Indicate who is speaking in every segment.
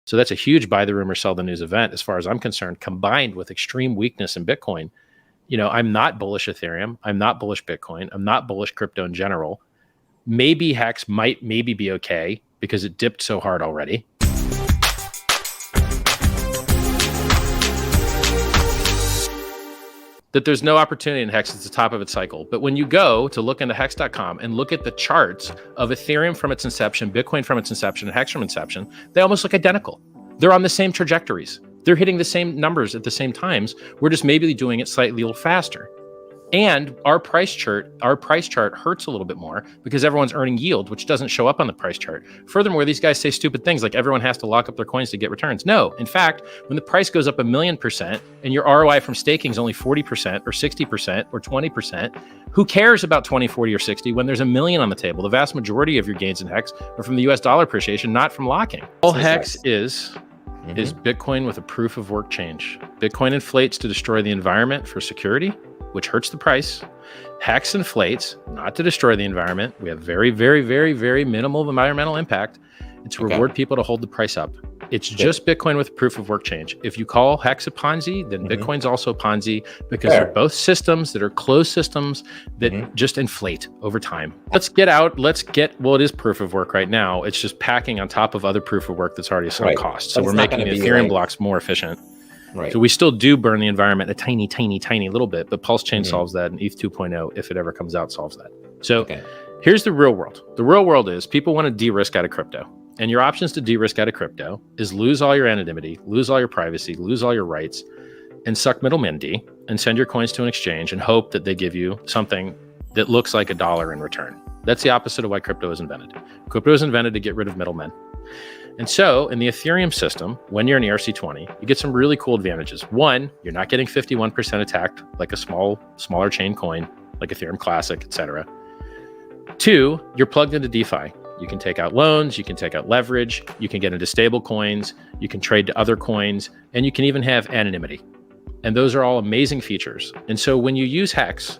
Speaker 1: So that's a huge buy the rumor, sell the news event, as far as I'm concerned, combined with extreme weakness in Bitcoin. I'm not bullish Ethereum. I'm not bullish Bitcoin. I'm not bullish crypto in general. Maybe HEX might maybe be okay because it dipped so hard already. That there's no opportunity in HEX at the top of its cycle. But when you go to look into hex.com and look at the charts of Ethereum from its inception, Bitcoin from its inception, and HEX from inception, they almost look identical. They're on the same trajectories. They're hitting the same numbers at the same times. We're just maybe doing it slightly a little faster. And our price chart hurts a little bit more because everyone's earning yield, which doesn't show up on the price chart. Furthermore, these guys say stupid things like everyone has to lock up their coins to get returns. No, in fact, when the price goes up 1,000,000% and your ROI from staking is only 40% or 60% or 20%, who cares about 20, 40, or 60 when there's $1 million on the table? The vast majority of your gains in HEX are from the US dollar appreciation, not from locking. All HEX is Bitcoin with a proof of work change. Bitcoin inflates to destroy the environment for security, which hurts the price. HEX inflates, not to destroy the environment. We have very, very, very, very minimal environmental impact. And to reward people to hold the price up. It's just Bitcoin with proof of work change. If you call HEX a Ponzi, then Bitcoin's also a Ponzi because they're both systems that are closed systems that just inflate over time. Let's get, well, it is proof of work right now. It's just packing on top of other proof of work that's already sunk cost. So we're making the Ethereum blocks more efficient. Right. So we still do burn the environment a tiny, tiny, tiny little bit, but Pulsechain solves that, and ETH 2.0, if it ever comes out, solves that. So here's the real world. The real world is people want to de-risk out of crypto. And your options to de-risk out of crypto is lose all your anonymity, lose all your privacy, lose all your rights, and suck middleman D, and send your coins to an exchange and hope that they give you something that looks like $1 in return. That's the opposite of why crypto was invented. Crypto was invented to get rid of middlemen. And so in the Ethereum system, when you're in ERC20, you get some really cool advantages. One, you're not getting 51% attacked like a smaller chain coin, like Ethereum Classic, etc. Two, you're plugged into DeFi. You can take out loans, you can take out leverage, you can get into stable coins, you can trade to other coins, and you can even have anonymity. And those are all amazing features. And so when you use HEX,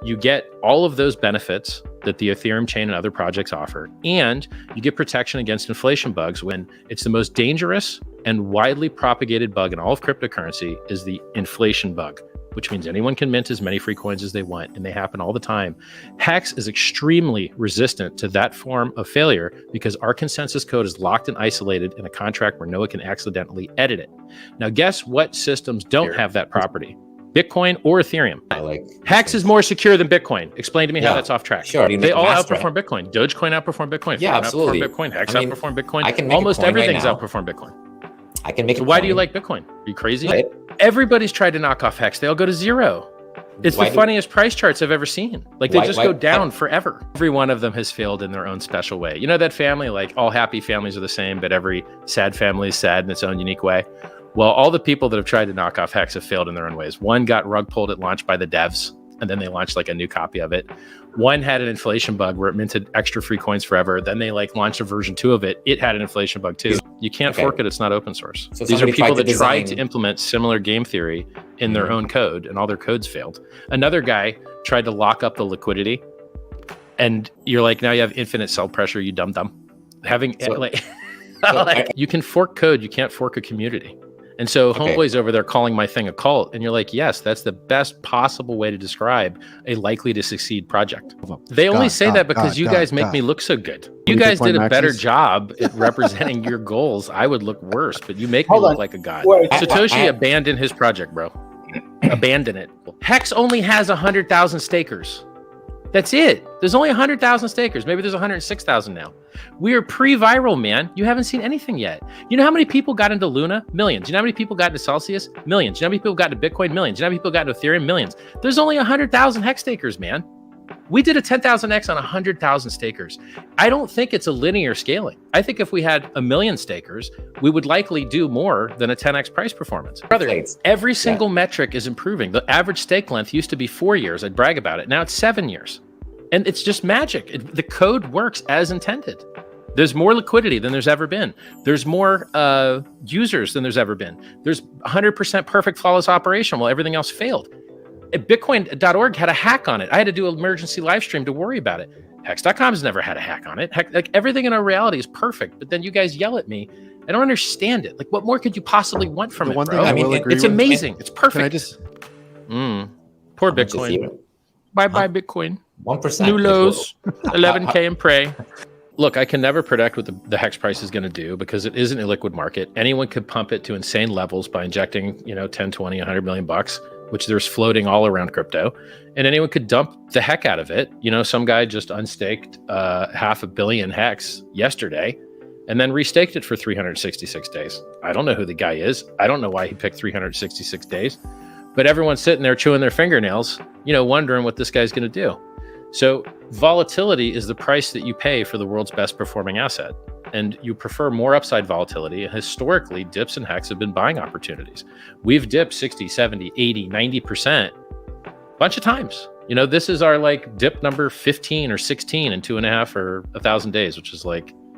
Speaker 1: you get all of those benefits that the Ethereum chain and other projects offer, and you get protection against inflation bugs when it's the most dangerous and widely propagated bug in all of cryptocurrency is the inflation bug, which means anyone can mint as many free coins as they want, and they happen all the time. HEX is extremely resistant to that form of failure because our consensus code is locked and isolated in a contract where no one can accidentally edit it. Now, guess what systems don't have that property? Bitcoin or Ethereum. HEX is more secure than Bitcoin. Explain to me how that's off track.
Speaker 2: Sure.
Speaker 1: They all outperform Bitcoin. Dogecoin outperformed Bitcoin.
Speaker 2: Yeah, absolutely.
Speaker 1: Bitcoin. HEX outperformed Bitcoin. Almost everything's outperformed Bitcoin.
Speaker 2: I can make it.
Speaker 1: So why do you like Bitcoin? Are you crazy? Right. Everybody's tried to knock off HEX. They all go to zero. It's the funniest price charts I've ever seen. Like they just go down forever. Every one of them has failed in their own special way. You know that family, like all happy families are the same, but every sad family is sad in its own unique way. Well, all the people that have tried to knock off HEX have failed in their own ways. One got rug pulled at launch by the devs, and then they launched like a new copy of it. One had an inflation bug where it minted extra free coins forever. Then they launched a version 2 of it. It had an inflation bug too. You can't fork it. It's not open source. So these are people that tried to implement similar game theory in their own code, and all their codes failed. Another guy tried to lock up the liquidity, and you're like, now you have infinite sell pressure, you dumb. You can fork code, you can't fork a community. And so Homeboy's over there calling my thing a cult. And you're like, yes, that's the best possible way to describe a likely to succeed project. They only say that because you guys make me look so good. You guys did a better job at representing your goals. I would look worse, but you make me look like a god. Satoshi abandoned his project, bro. Abandon it. HEX only has 100,000 stakers. That's it. There's only 100,000 stakers. Maybe there's 106,000 now. We are pre-viral, man. You haven't seen anything yet. You know how many people got into Luna? Millions. You know how many people got into Celsius? Millions. You know how many people got into Bitcoin? Millions. You know how many people got into Ethereum? Millions. There's only 100,000 HEX stakers, man. We did a 10,000x on 100,000 stakers. I don't think it's a linear scaling. I think if we had 1 million stakers, we would likely do more than a 10x price performance. Brother, every single metric is improving. The average stake length used to be 4 years. I'd brag about it. Now it's 7 years. And it's just magic. The code works as intended. There's more liquidity than there's ever been. There's more users than there's ever been. There's 100% perfect flawless operation while everything else failed. Bitcoin.org had a hack on it. I had to do an emergency live stream to worry about it. Hex.com has never had a hack on it. Like everything in our reality is perfect, but then you guys yell at me I don't understand it. Like, what more could you possibly want from it,
Speaker 2: one
Speaker 1: bro?
Speaker 2: thing I will agree
Speaker 1: it's
Speaker 2: with-
Speaker 1: amazing. It's perfect.
Speaker 2: Can I just?
Speaker 1: Poor Bitcoin. Bye Bitcoin.
Speaker 3: 1%.
Speaker 1: New
Speaker 3: Like,
Speaker 1: lows. 11K and pray. Look, I can never predict what the hex price is going to do because it is an illiquid market. Anyone could pump it to insane levels by injecting, 10, 20, 100 million bucks, which there's floating all around crypto. And anyone could dump the heck out of it. Some guy just unstaked 500 million hex yesterday and then restaked it for 366 days. I don't know who the guy is. I don't know why he picked 366 days. But everyone's sitting there chewing their fingernails, wondering what this guy's going to do. So volatility is the price that you pay for the world's best performing asset. And you prefer more upside volatility. Historically, dips and hex have been buying opportunities. We've dipped 60, 70, 80, 90% a bunch of times. This is our dip number 15 or 16 in 2.5 or 1,000 days, which is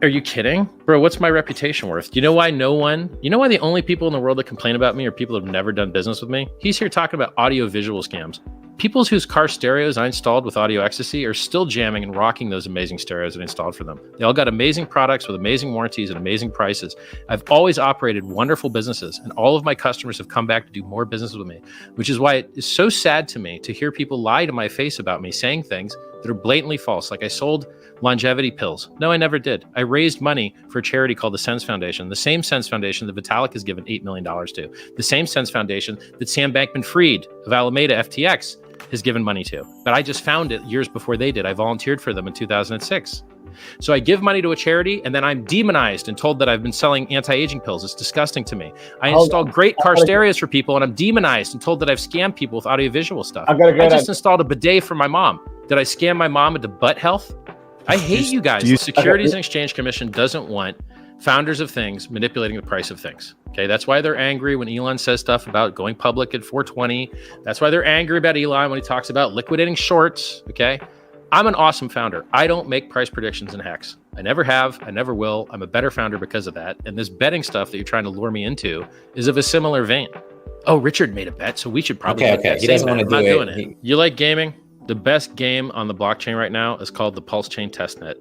Speaker 1: are you kidding? Bro, what's my reputation worth? Do you know why why the only people in the world that complain about me are people that have never done business with me? He's here talking about audio visual scams. People whose car stereos I installed with Audio Ecstasy are still jamming and rocking those amazing stereos I installed for them. They all got amazing products with amazing warranties and amazing prices. I've always operated wonderful businesses, and all of my customers have come back to do more business with me, which is why it is so sad to me to hear people lie to my face about me, saying things that are blatantly false. Like I sold longevity pills. No, I never did. I raised money for a charity called the Sense Foundation, the same Sense Foundation that Vitalik has given $8 million to, the same Sense Foundation that Sam Bankman-Fried of Alameda FTX has given money to. But I just found it years before they did. I volunteered for them in 2006. So I give money to a charity and then I'm demonized and told that I've been selling anti-aging pills. It's disgusting to me. I install great car stereos for people and I'm demonized and told that I've scammed people with audiovisual stuff. I just installed a bidet for my mom. Did I scam my mom into butt health? I hate you guys. The Securities and Exchange Commission doesn't want founders of things manipulating the price of things. Okay, that's why they're angry when Elon says stuff about going public at 420. That's why they're angry about Elon when he talks about liquidating shorts. Okay, I'm an awesome founder. I don't make price predictions in hex. I never have. I never will. I'm a better founder because of that. And this betting stuff that you're trying to lure me into is of a similar vein. Oh, Richard made a bet, so we should probably.
Speaker 3: Okay. He doesn't want to do it.
Speaker 1: You like gaming? The best game on the blockchain right now is called the Pulsechain testnet.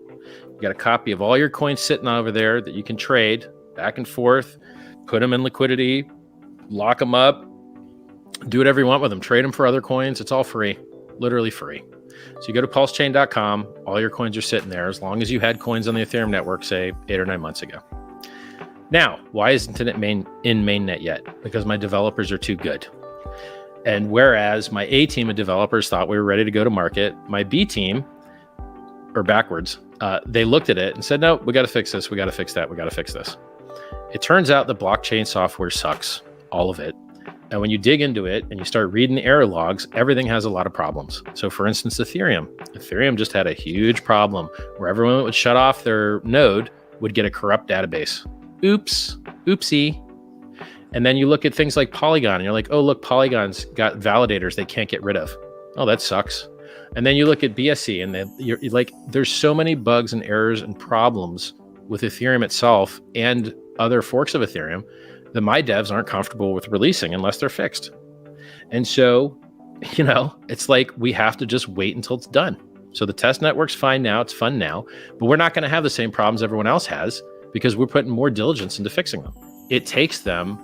Speaker 1: You got a copy of all your coins sitting over there that you can trade back and forth, put them in liquidity, lock them up, do whatever you want with them, trade them for other coins. It's all free, literally free. So you go to pulsechain.com, all your coins are sitting there as long as you had coins on the Ethereum network, say 8 or 9 months ago. Now, why isn't it in mainnet yet? Because my developers are too good. And whereas my A team of developers thought we were ready to go to market, my B team, or backwards, they looked at it and said, no, we got to fix this. We got to fix that. We got to fix this. It turns out the blockchain software sucks, all of it. And when you dig into it and you start reading the error logs, everything has a lot of problems. So for instance, Ethereum just had a huge problem where everyone that would shut off their node would get a corrupt database. Oopsie. And then you look at things like Polygon and you're like, oh, look, Polygon's got validators they can't get rid of. Oh, that sucks. And then you look at BSC and you're like, there's so many bugs and errors and problems with Ethereum itself and other forks of Ethereum that my devs aren't comfortable with releasing unless they're fixed. And so, it's like we have to just wait until it's done. So the test network's fine now, it's fun now, but we're not going to have the same problems everyone else has because we're putting more diligence into fixing them. It takes them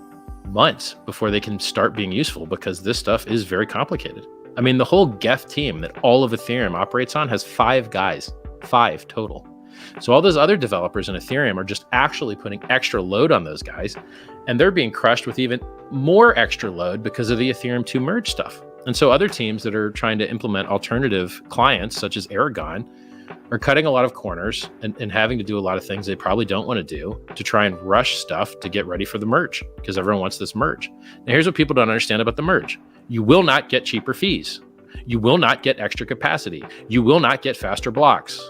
Speaker 1: months before they can start being useful because this stuff is very complicated. I mean, the whole Geth team that all of Ethereum operates on has 5 guys, 5 total. So all those other developers in Ethereum are just actually putting extra load on those guys, and they're being crushed with even more extra load because of the Ethereum 2 merge stuff. And so other teams that are trying to implement alternative clients, such as Aragon, are cutting a lot of corners and having to do a lot of things they probably don't want to do to try and rush stuff to get ready for the merge because everyone wants this merge. Now, here's what people don't understand about the merge. You will not get cheaper fees. You will not get extra capacity. You will not get faster blocks.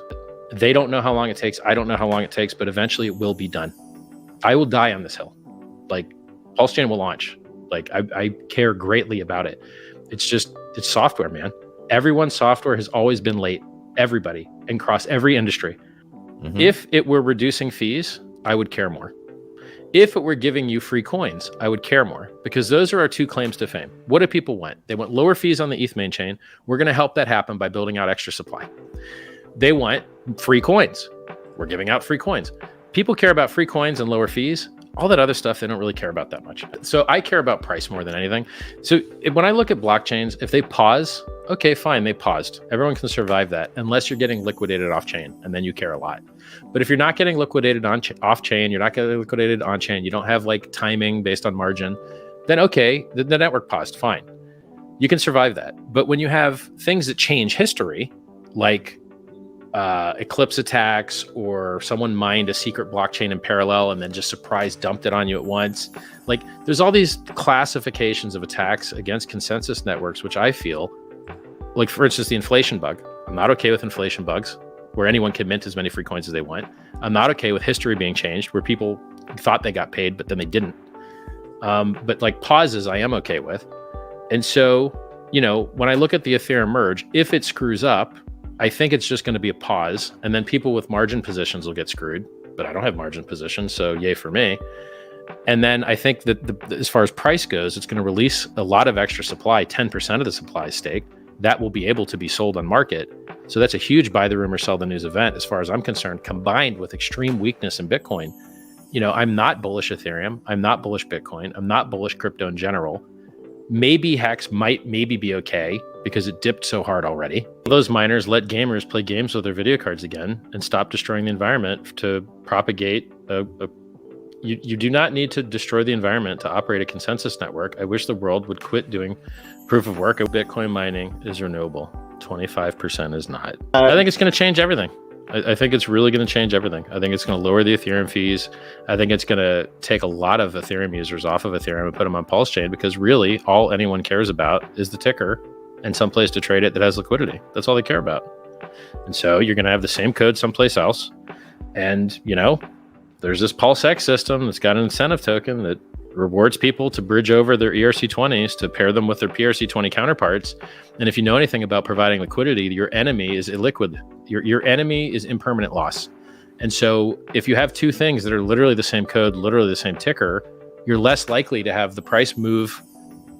Speaker 1: They don't know how long it takes. I don't know how long it takes, but eventually it will be done. I will die on this hill. Pulsechain will launch. I care greatly about it. It's software, man. Everyone's software has always been late. Everybody and across every industry. Mm-hmm. If it were reducing fees, I would care more. If it were giving you free coins, I would care more because those are our 2 claims to fame. What do people want? They want lower fees on the ETH main chain. We're going to help that happen by building out extra supply. They want free coins. We're giving out free coins. People care about free coins and lower fees. All that other stuff, they don't really care about that much. So I care about price more than anything. So when I look at blockchains, if they pause, okay, fine, they paused. Everyone can survive that unless you're getting liquidated off chain, and then you care a lot. But if you're not getting liquidated off chain, you're not getting liquidated on chain, you don't have like timing based on margin, then okay, the network paused, fine. You can survive that. But when you have things that change history, like eclipse attacks, or someone mined a secret blockchain in parallel and then just surprise dumped it on you at once. Like there's all these classifications of attacks against consensus networks, which I feel like, for instance, the inflation bug. I'm not okay with inflation bugs where anyone can mint as many free coins as they want. I'm not okay with history being changed where people thought they got paid, but then they didn't. But like pauses, I am okay with. And so, when I look at the Ethereum merge, if it screws up, I think it's just going to be a pause, and then people with margin positions will get screwed, but I don't have margin positions, so yay for me. And then I think that as far as price goes, it's going to release a lot of extra supply, 10% of the supply stake, that will be able to be sold on market. So that's a huge buy the rumor, sell the news event, as far as I'm concerned, combined with extreme weakness in Bitcoin. I'm not bullish Ethereum. I'm not bullish Bitcoin. I'm not bullish crypto in general. Maybe HEX might be okay because it dipped so hard already. Those miners let gamers play games with their video cards again and stop destroying the environment to propagate you do not need to destroy the environment to operate a consensus network. I wish the world would quit doing proof of work. Bitcoin mining is renewable. 25% is not. I think it's going to change everything. I think it's really going to change everything. I think it's going to lower the Ethereum fees. I think it's going to take a lot of Ethereum users off of Ethereum and put them on Pulse Chain, because really all anyone cares about is the ticker and someplace to trade it that has liquidity. That's all they care about. And so you're going to have the same code someplace else. And, there's this Pulse Hex system that's got an incentive token that rewards people to bridge over their ERC20s to pair them with their PRC20 counterparts. And if you know anything about providing liquidity, your enemy is illiquid. Your enemy is impermanent loss. And so if you have two things that are literally the same code, literally the same ticker, you're less likely to have the price move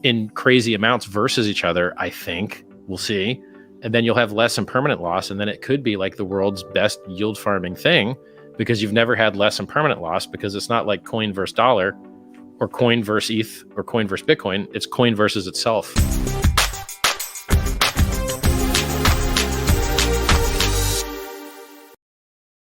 Speaker 1: in crazy amounts versus each other, I think. We'll see. And then you'll have less impermanent loss. And then it could be like the world's best yield farming thing, because you've never had less impermanent loss, because it's not like coin versus dollar or coin versus ETH or coin versus Bitcoin. It's coin versus itself.